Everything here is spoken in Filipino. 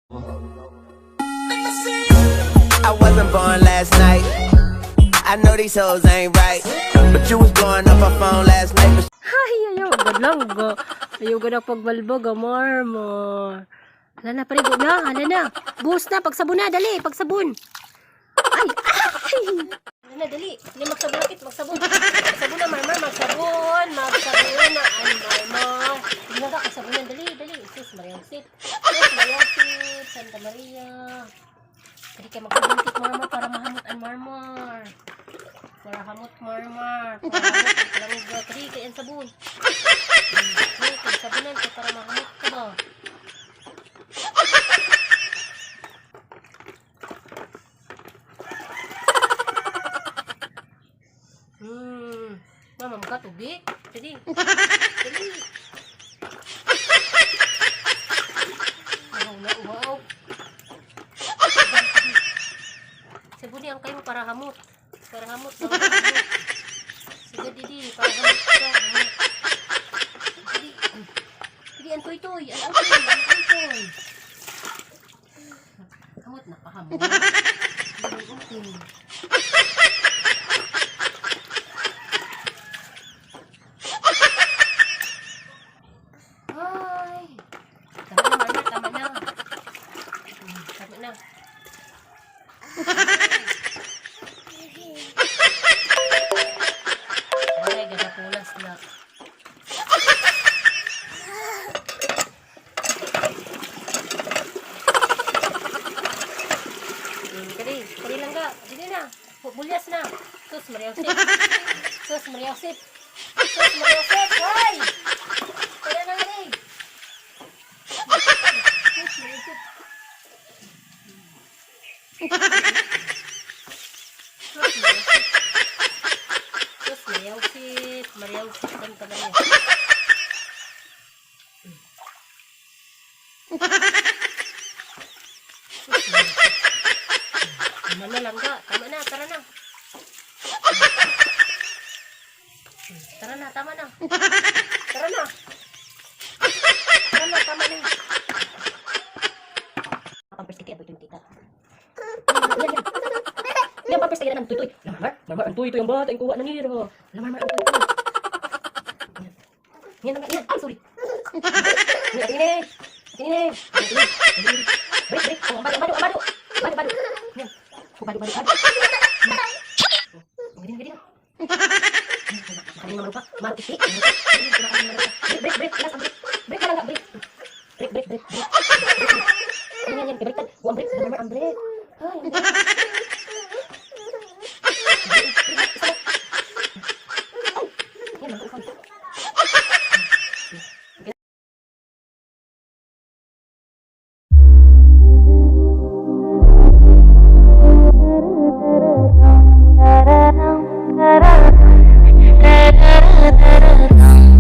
I wasn't born last night. I know these hoes ain't right, but you was blowing up my phone last night. Ay, ayaw, gadlang go. Ayaw gadak pagbalbog, amor mo. Hala na, parigo na, hala na. Buhos na, pagsabon na, dali, pagsabon. Ay, ay. Hala na, dali. Dali, magsabon, magsabon. Magsabon na, marmar, magsabon. Magsabon na, ay, marmar. Hindi na ka, pagsabon na, dali, dali. Sus, Mariangsit. Sus, Mariangsit, Santa Maria. Dali kayo magbuntik, marmar, para mahamot ang marmar. Para hamot, marmar. Para hamot, langga. Dali, kayo ang sabon. Dali, kayo sabunan ko para mahamot ka ba? Mama, magka tubig. Dali. Dali. Wow na, wow. Sabuni ang kayo para hamot. Para hamot. Sige, didi. Para hamot ka. Didi. Didi, ang toy-toy. Ang toy-toy. Hamot na pa, hamot. Didi, Tama na. Tama na. Ay, ganda pulas na. Kali lang ka. Dili na. Bulyas na. Sus, Mariangsit. Sus, Mariangsit. Sus, Mariangsit. Hoy! Kaya na nga eh. Sus, Mariangsit. Mariangsit kan ka na niya. Tama na lang ka. Tama na, tara na. Tara na, tama na. Tara na. Tara na, tama na. Pampers kaya ito yung tita. Yan, pampers kaya ng tutoy. Marmar, ang tutoy ang bata. Ang kuha na nila. Marmar, ang tutoy. Yan, yan. Ay, sorry. Tingin. Break. Oh, bado. Yan. Oh, bado. Gini. Kami naman pa. Marupiti. Break. Break ka lang, break. Break. Yan. Baliktad. Oh, ang break. Ang break. Ay,